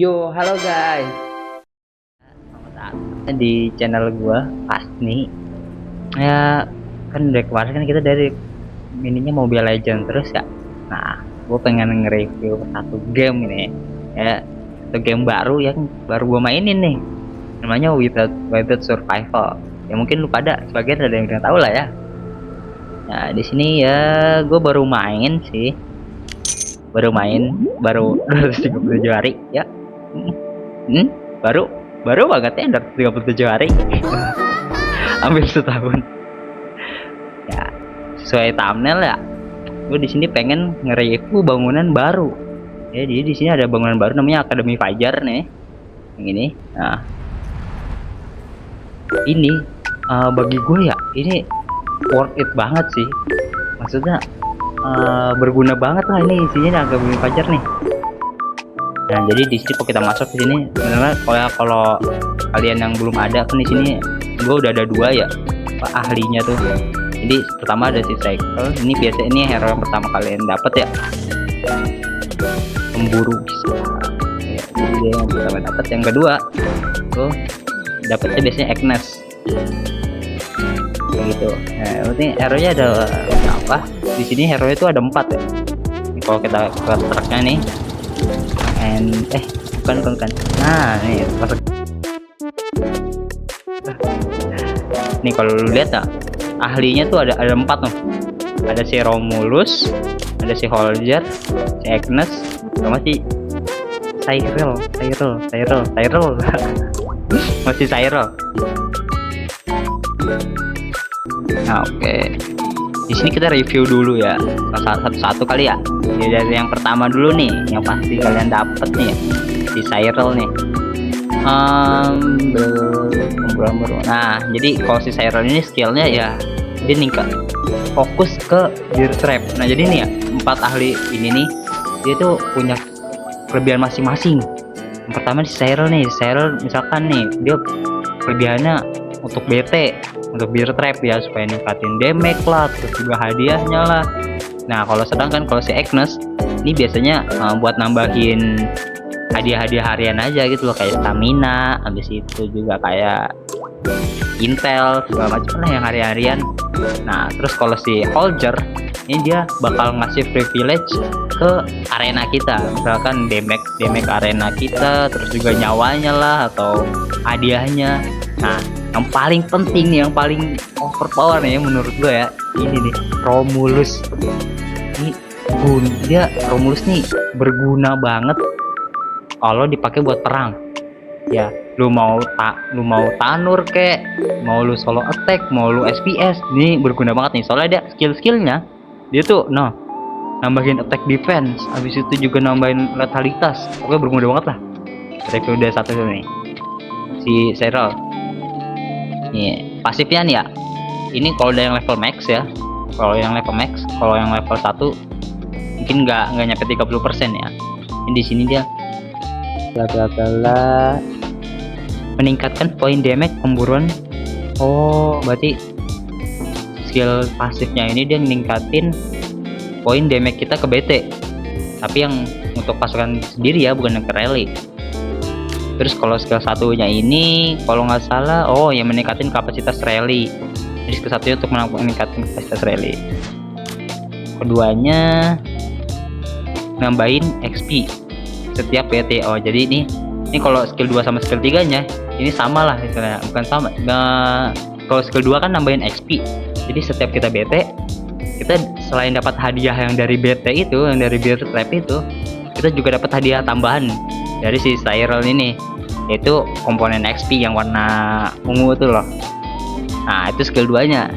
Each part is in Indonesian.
Yo, halo guys. Selamat datang di channel gua Pasni. Ya, kan dari kemarin kan kita dari mininya Mobile Legends terus ya. Nah, gua pengen nge-review satu game ini. Ya, satu game baru yang baru gua mainin nih. Namanya Without Survival. Ya mungkin lu pada sebagian ada yang udah tahu lah ya. Nah, di sini ya gua baru main sih. Baru main, baru 237 hari ya. Hmm, baru baru banget ya 237 hari. Hampir setahun. Ya, sesuai thumbnail ya. Gue di sini pengen nge-review bangunan baru. Ya, jadi di sini ada bangunan baru namanya Akademi Fajar nih. Yang ini. Nah, ini bagi gue ya, ini worth it banget sih. Maksudnya berguna banget lah ini isinya Akademi Fajar nih. Nah, jadi di sini kalau kita masuk ke sini, sebenarnya kalau kalian yang belum ada kan di sini gue udah ada dua ya ahlinya tuh. Jadi pertama ada si Cycle, ini biasa ini hero yang pertama kalian dapat ya, pemburu bisa ya, jadi dia yang pertama dapat. Yang kedua tuh dapatnya biasanya Agnes kayak gitu. Nah, ini hero nya ada apa di sini, hero itu ada 4 ya. Ini kalau kita ke truknya nih bukan. Nah, nih nih kalau lu lihat ya, ahlinya tuh ada 4 tuh. Ada si Romulus, ada si Holger, si Agnes, sama si Cyril. Masih Cyril. Nah, oke. Di sini kita review dulu ya, satu-satu kali ya. Dari yang pertama dulu nih, yang pasti kalian dapet nih, si Cyril nih. Nah, jadi kalau si Cyril ini skillnya ya dia ningkat fokus ke Bear Trap. Nah, jadi nih ya 4 ahli ini nih dia tuh punya kelebihan masing-masing. Yang pertama si Cyril nih, Cyril misalkan nih dia kelebihannya untuk BT, untuk Bear Trap ya, supaya ningkatin damage lah, terus juga hadiahnya lah. Nah, kalau sedangkan kalau si Agnes ini biasanya buat nambahin hadiah-hadiah harian aja gitu loh, kayak stamina, habis itu juga kayak intel segala macam lah yang harian. Nah, terus kalau si Holger ini dia bakal ngasih privilege ke arena kita, misalkan damage arena kita, terus juga nyawanya lah atau hadiahnya. Nah, yang paling penting nih, yang paling overpower nih menurut gue ya, ini nih Romulus. Ini Romulus nih berguna banget kalau dipakai buat perang ya. Lu mau tanur kek, mau lu solo attack, mau lu SPS, ini berguna banget nih. Soalnya dia skill-skillnya dia tuh nambahin attack defense, habis itu juga nambahin letalitas. Pokoknya berguna banget lah. Review udah satu nih si Cyril. Nih pasifnya nih ya, ini kalau udah yang level max ya. Kalau yang level 1 mungkin nggak nyampe 30% ya. Ini di sini dia meningkatkan poin damage pemburuan. Oh, berarti skill pasifnya ini dia meningkatin poin damage kita ke BT, tapi yang untuk pasukan sendiri ya, bukan ke rally. Terus kalau skill satunya ini kalau nggak salah, oh yang meningkatin kapasitas rally. Jadi skill satunya untuk meningkatkan kapasitas rally. Keduanya nambahin XP setiap BT. Oh, jadi ini kalau skill 2 sama skill 3 nya ini sama lah misalnya, bukan sama. Nah, kalau skill 2 kan nambahin XP. Jadi setiap kita BT, kita selain dapat hadiah yang dari BT itu, yang dari Bear Trap itu, kita juga dapat hadiah tambahan dari si Cyril ini, yaitu komponen XP yang warna ungu itu loh. Nah, itu skill 2 nya.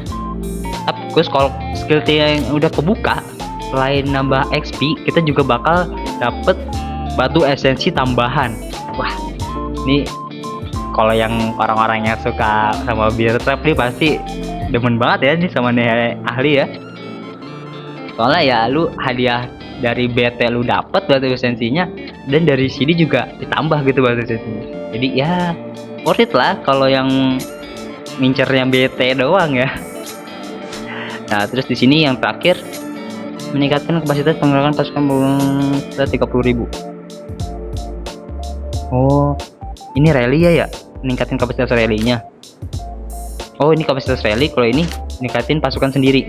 Tapi kalau skill 3 yang udah kebuka, selain nambah XP, kita juga bakal dapet batu esensi tambahan. Wah, ini kalau yang orang-orang yang suka sama Bear Trap nih pasti demen banget ya nih sama nih ahli ya. Soalnya ya lu hadiah dari BT lu dapet batu esensinya, dan dari sini juga ditambah gitu batu esensinya. Jadi ya worth it lah kalau yang ngincernya BT doang ya. Nah, terus di sini yang terakhir meningkatkan kapasitas pengeluaran pasukan 30.000. Oh, ini rally ya, ningkatin kapasitas rally-nya. Oh, ini kapasitas rally, kalau ini ningkatin pasukan sendiri.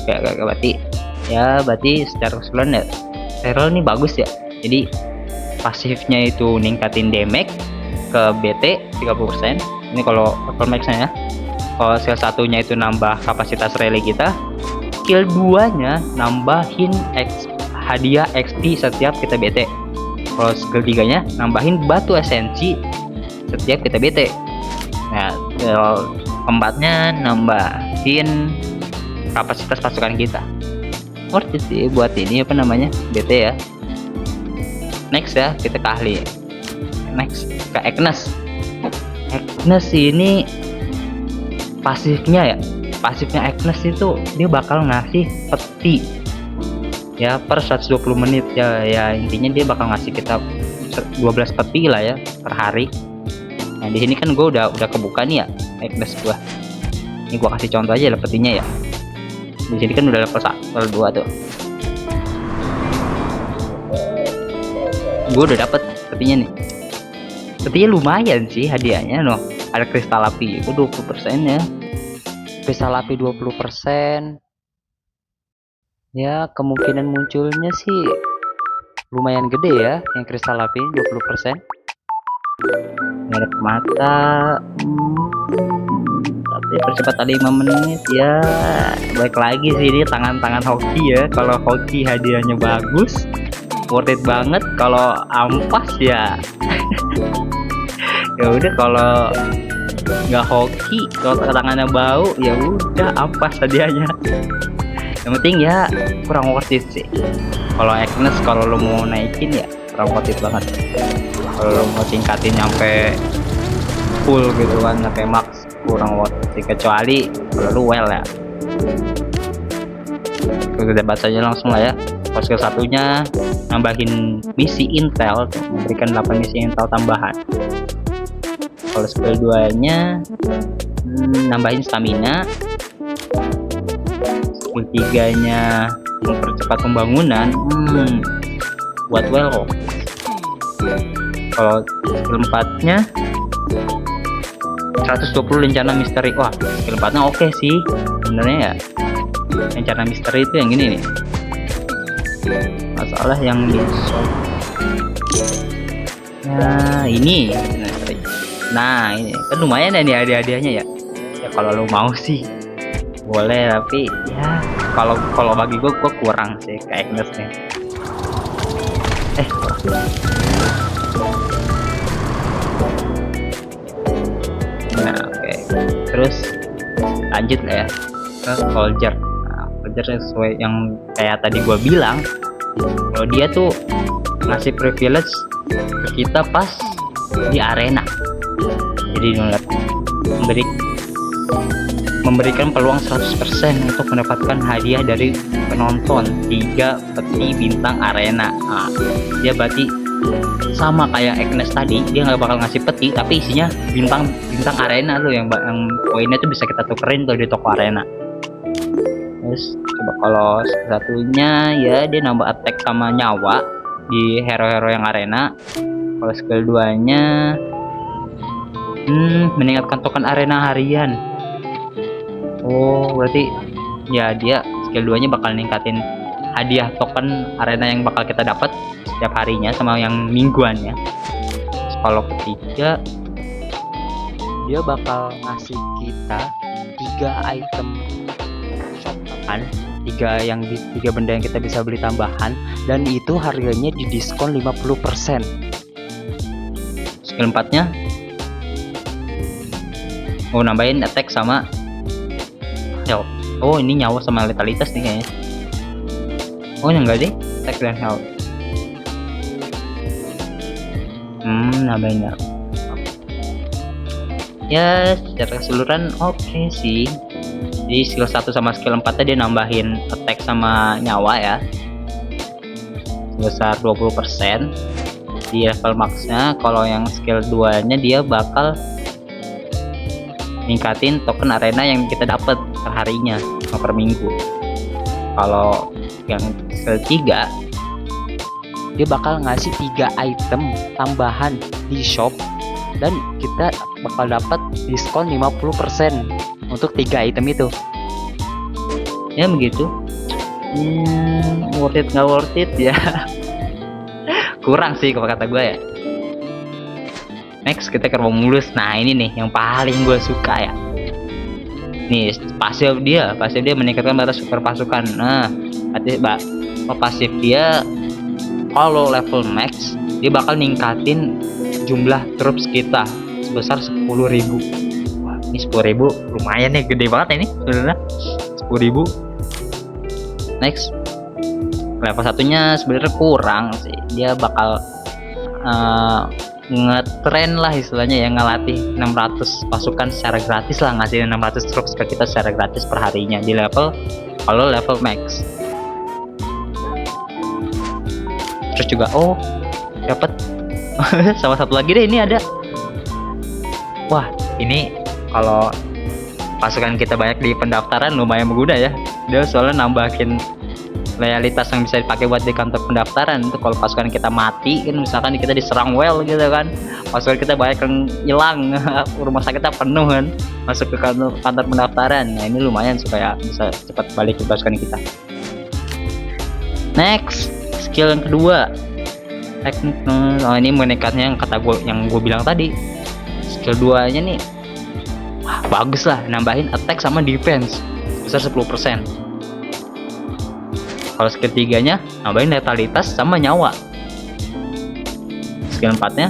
Gak berarti ya, berarti secara keseluruhan ya Cyril ini bagus ya. Jadi pasifnya itu ningkatin damage ke BT 30%. Ini kalau level max-nya ya. Kalau skill satunya itu nambah kapasitas rally kita, skill 2 nya nambahin hadiah XP setiap kita BT. Kalau skill 3 nya nambahin batu esensi setiap kita BT. Nah, skill 4 nya nambahin kapasitas pasukan kita. Worth it sih buat ini apa namanya, BT ya. Next ya, kita ke ahli. Next ke Agnes. Agnes ini pasifnya ya, pasifnya Agnes itu dia bakal ngasih peti ya per 120 menit ya. Ya intinya dia bakal ngasih kita 12 peti lah ya per hari. Nah di sini kan gue udah kebuka nih ya Agnes gua. Ini gua kasih contoh aja lah petinya ya. Di sini kan udah level 1, level 2 tuh. Gue udah dapet petinya nih. Petinya lumayan sih hadiahnya loh. Ada kristal api itu 20% ya. Kristal api 20%. Ya, kemungkinan munculnya sih lumayan gede ya yang kristal api 20%. Merek mata. Tapi percepat tadi 5 menit ya. Baik lagi sih ini tangan-tangan hoki ya. Kalau hoki hadiahnya bagus, worth it banget. Kalau ampas ya ya udah, kalau nggak hoki, kalau tangannya bau ya udah ampas hadiahnya. Yang penting ya kurang worth it sih. Kalau Agnes kalau lo mau naikin ya kurang worth it banget. Kalau lo mau tingkatin sampai full gitu kan, sampai max, kurang worth it. Kecuali kalau lu well ya. Kita bahas aja langsung lah ya. Skill satunya nambahin misi intel, memberikan 8 misi intel tambahan. Kalau skill 2 nya nambahin stamina. Skill 3 nya mempercepat pembangunan, buat well. Kalau skill 4 nya 120 rencana misteri. Wah, skill 4 nya oke sih sebenarnya ya. Rencana misteri itu yang ini nih, masalah yang di ini. Nah ini kan lumayan ya nih hadiah-hadiahnya ya. Ya kalau lu mau sih boleh, tapi ya kalau bagi gue kurang sih ke Agnes nih. Nah oke. Terus lanjut lah ya ke Soldier. Sesuai yang kayak tadi gua bilang, kalau dia tuh ngasih privilege ke kita pas di arena. Jadi memberikan peluang 100% untuk mendapatkan hadiah dari penonton 3 peti bintang arena. Nah, dia berarti sama kayak Agnes tadi, dia nggak bakal ngasih peti tapi isinya bintang arena tuh, yang poinnya tuh bisa kita tukerin tuh di toko arena. Terus coba kalau satunya ya dia nambah attack sama nyawa di hero-hero yang arena. Kalau skill 2 nya meningkatkan token arena harian. Oh berarti ya dia skill 2 nya bakal ningkatin hadiah token arena yang bakal kita dapat setiap harinya sama yang mingguannya. Terus kalau ketiga dia bakal ngasih kita 3 item kan, 3 benda yang kita bisa beli tambahan, dan itu harganya di diskon 50%. Skill 4 nya nambahin attack sama health. Oh ini nyawa sama letalitas nih kayaknya. Oh enggak deh, attack dan health. Nambahin health. Ya secara keseluruhan oke sih. Jadi skill 1 sama skill 4 dia nambahin attack sama nyawa ya sebesar 20% di level maxnya. Kalau yang skill 2 nya dia bakal ningkatin token arena yang kita dapat per harinya per minggu. Kalau yang skill 3 dia bakal ngasih 3 item tambahan di shop, dan kita bakal dapat diskon 50% untuk 3 item itu. Ya begitu. Worth it nggak worth it ya? Kurang sih kalau kata gue ya. Next kita ke Romulus. Nah ini nih yang paling gue suka ya. Nih pasif dia meningkatkan batas super pasukan. Nah pasif dia kalau level max dia bakal ningkatin jumlah troops kita sebesar 10.000. Wah, ini 10.000 lumayan nih, gede banget ini sebenarnya. 10.000. Next level satunya sebenarnya kurang sih, dia bakal ngetren lah istilahnya ya, ngelatih 600 pasukan secara gratis lah, ngasih 600 troops ke kita secara gratis per harinya di level kalau level max. Terus juga dapat sama satu lagi deh, ini ada, wah ini kalau pasukan kita banyak di pendaftaran lumayan berguna ya. Dia soalnya nambahin loyalitas yang bisa dipakai buat di kantor pendaftaran. Itu kalau pasukan kita mati kan, misalkan kita diserang well gitu kan, pasukan kita banyak yang hilang, rumah sakit kita penuh kan, masuk ke kantor pendaftaran. Nah ini lumayan supaya bisa cepat balik ke pasukan kita. Next skill yang kedua, ini meningkatnya yang gue bilang tadi. Skill 2 nya nih bagus lah, nambahin attack sama defense besar 10%. Kalau skill 3 nya nambahin letalitas sama nyawa. Skill 4 nya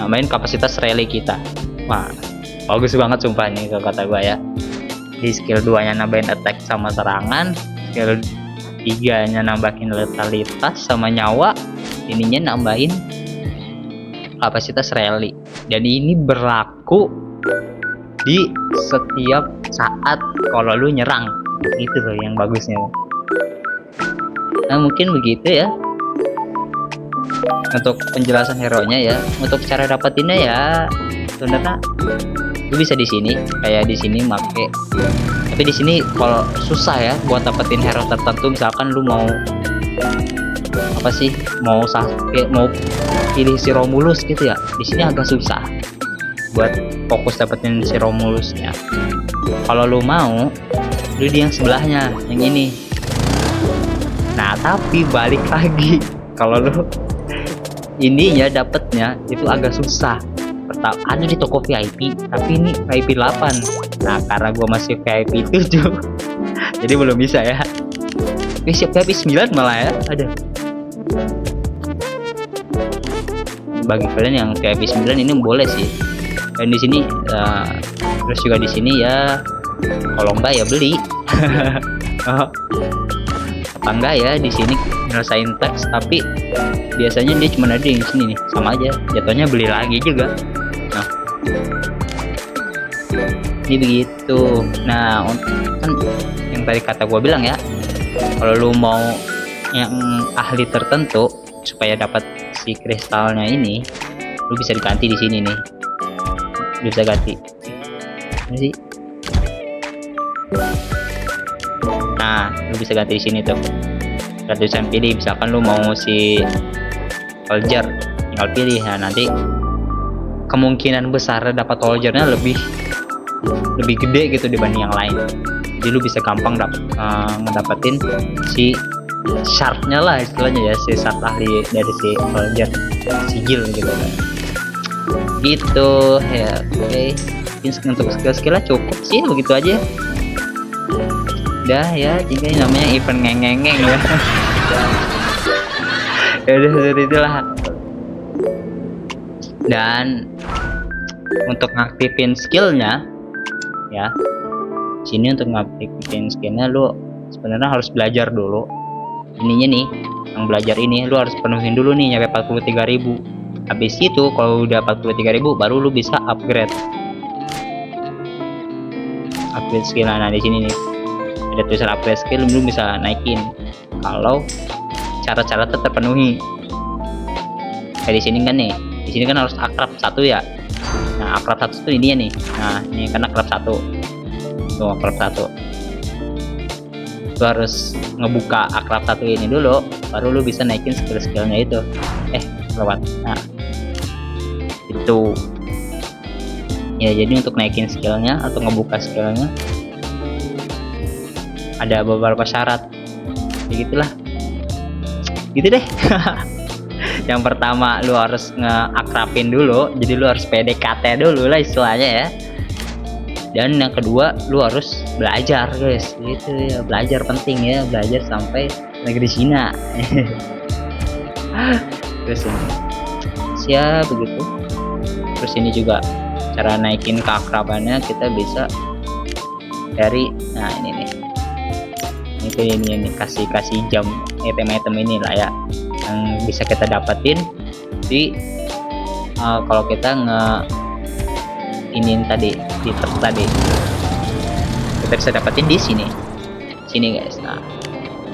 nambahin kapasitas rally kita. Wah bagus banget sumpah nih kalau kata gue ya. Di skill 2 nya nambahin attack sama serangan, skill 3 nya nambahin letalitas sama nyawa, ininya nambahin kapasitas rally. Dan ini berlaku di setiap saat kalau lu nyerang, gitu loh yang bagusnya. Nah mungkin begitu ya untuk penjelasan hero nya ya. Untuk cara dapetinnya ya sebenarnya lu bisa di sini, kayak di sini make. Tapi di sini kalau susah ya buat dapetin hero tertentu. Misalkan lu mau mau pilih si Romulus gitu ya, di sini agak susah buat fokus dapetin si Romulusnya. Kalau lu mau, lu di yang sebelahnya, yang ini. Nah tapi balik lagi, kalau lu ininya dapetnya itu agak susah. Pertama ada di toko VIP, tapi ini VIP 8. Nah karena gua masih VIP 7 jadi belum bisa ya. Siap VIP 9 malah ya ada. Bagi kalian yang VIP 9 ini boleh sih. Dan di sini terus juga di sini ya, kalau enggak ya beli. Apa enggak ya di sini nyelesain teks, tapi biasanya dia cuma ada di sini nih, sama aja jatuhnya beli lagi juga. Nah ini begitu. Nah kan yang tadi kata gue bilang ya, kalau lu mau yang ahli tertentu supaya dapat si kristalnya ini, lu bisa diganti di sini nih. Lu bisa ganti ini sih. Nah lu bisa ganti di sini tuh, ratusan pilih. Misalkan lu mau si soldier, tinggal pilih. Nah nanti kemungkinan besar dapat soldiernya lebih gede gitu dibanding yang lain. Jadi lu bisa gampang ngedapetin si shardnya lah istilahnya ya, si shard ahli dari si soldier, sigil gitu kan. Gitu ya. Oke. Untuk skill-skillnya cukup sih, begitu aja. Udah ya, jika ini namanya event ngeng-ngeng ya. Ya udah seperti itulah. Dan untuk ngaktifin skillnya ya, sini untuk ngaktifin skillnya lu sebenarnya harus belajar dulu. Ininya nih, yang belajar ini lu harus penuhin dulu nih nyampe 43.000. Habis itu kalau udah 43.000 baru lu bisa upgrade skill. Nah di sini nih ada tulisan upgrade skill, lu bisa naikin kalau cara-cara terpenuhi. Kayak di sini kan nih, di sini kan harus akrab 1 ya. Nah akrab 1 tuh ini nih. Nah ini kan akrab 1 tuh, akrab 1. lu harus ngebuka akrab 1 ini dulu, baru lu bisa naikin skill-skillnya itu. Lewat. Nah, itu ya. Jadi untuk naikin skillnya atau ngebuka skillnya ada beberapa syarat, ya gitulah, gitu deh. Yang pertama lu harus ngeakrapin dulu, jadi lu harus PDKT dulu lah istilahnya ya. Dan yang kedua lu harus belajar guys, gitu ya, belajar penting ya, belajar sampai negeri Cina. Terus ini siap begitu. Terus ini juga cara naikin keakrabannya, kita bisa dari, nah ini nih, ini kasih jam item ini lah ya, yang bisa kita dapetin di kalau kita ini tadi di truk tadi, kita bisa dapetin di sini guys. Nah,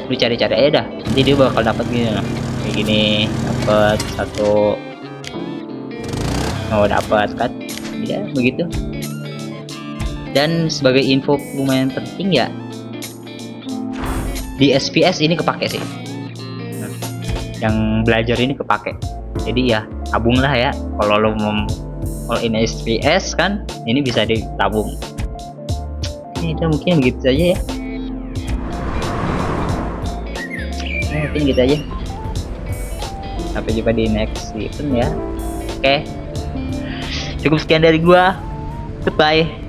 lu cari-cari aja dah, nanti dia bakal dapat gini lah, kayak gini, dapat 1 dapat kan ya, begitu. Dan sebagai info lumayan penting ya, di SPS ini kepake sih, yang belajar ini kepake. Jadi ya tabung lah ya, kalau lo mau all in SPS kan, ini bisa ditabung. Ini udah mungkin begitu saja ya. Mungkin gitu aja. Sampai jumpa di next event ya. Oke. Cukup sekian dari gua. Goodbye.